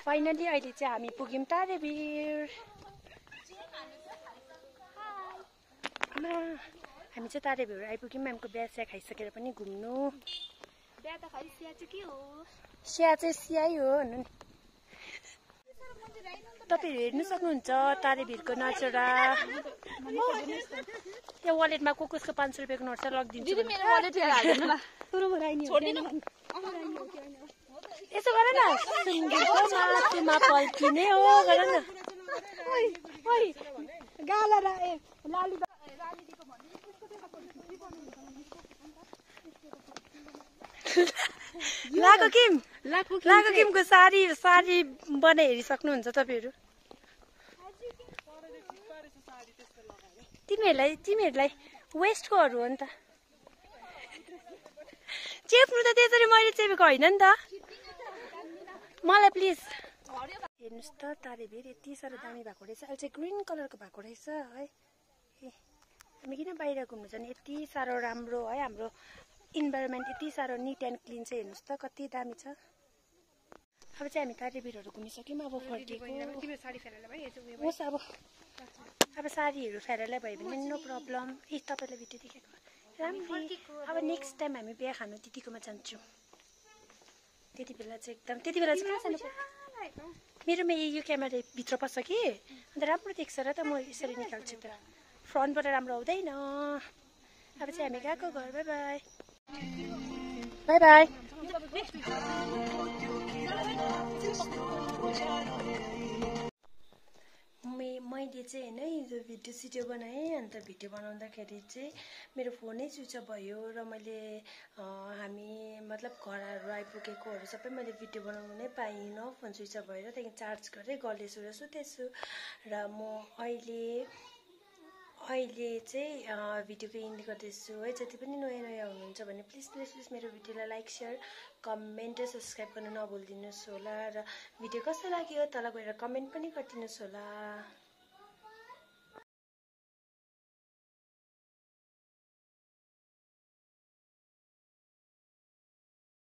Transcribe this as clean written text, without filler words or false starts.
Finally अहिले चाहिँ हामी पुग्यौं तारेभिर। हामी चाहिँ तारेभिर आइपुग्यौं। म्यामको बिहा स्या खाइसकेर पनि घुम्नु। बिहा त खालि स्या चाहिँ के हो? स्या चाहिँ स्याइ हो भन्नु नि। तपाईहरु हेर्नु सक्नुहुन्छ तारेभिरको नजारा। यो वालेटमा कसको 500 रुपैयाँको नोट छ लगिदिन्छु। दिदी मेरो वालेट हेर हाल्नु ल। यसो गर न, सुँगुरको मासुमा पल्किने हो गर न। गाला राए लाली लाको किमको साडी बनाइ हेरिसक्नुहुन्छ तपाईहरु। तिमीहरुलाई वेस्टकोहरु हो नि त। चेप्नु त त्यसरी मैले चेपेको होइन नि त। मलाई प्लिज हेर्नुस् त तारेभिर यति साह्रो दामी भएको रहेछ। अहिले चाहिँ ग्रीन कलरको भएको रहेछ है। हामी किन बाहिर घुम्नु जाने, यति साह्रो राम्रो है। हाम्रो इन्भाइरोमेन्ट यति साह्रो निट एन्ड क्लिन छ। हेर्नुस् त कति दामी छ। अब चाहिँ हामी तारेभिरहरू घुमिसक्यौँ। अब फर्केको होस्। अब साडीहरू फेरेलै भयो भने नो प्रब्लम। तपाईँलाई भिडियो देखेको राम्रो। अब नेक्स्ट टाइम हामी बिहा खानु दिदीकोमा जान्छौँ। त्यति बेला चाहिँ कहाँ जानु? मेरोमा यो क्यामेरा भित्र पस्छ कि अन्त राम्रो देख्छ र त म यसरी निकाल्छु त। फ्रन्टबाट राम्रो आउँदैन। अब चाहिँ हामी गएको घर। By by by by. मैले चाहिँ होइन हिजो भिडियो बनाएँ। अन्त भिडियो बनाउँदाखेरि चाहिँ मेरो फोनै स्विच अफ भयो र मैले हामी मतलब घरहरू आइपुगेकोहरू सबै मैले भिडियो बनाउनु नै पाइनँ। फोन स्विच अफ भएर त्यहाँदेखि चार्ज गरेँ, गलेछु र सुतेछु। र म अहिले चाहिँ भिडियोको इन्ड गर्दैछु है। जति पनि नयाँ हुनुहुन्छ भने प्लिज मेरो भिडियोलाई लाइक सेयर कमेन्ट र सब्सक्राइब गर्न नभुलिदिनुहोस् होला। र भिडियो कस्तो लाग्यो तल गएर कमेन्ट पनि गरिदिनुहोस् होला।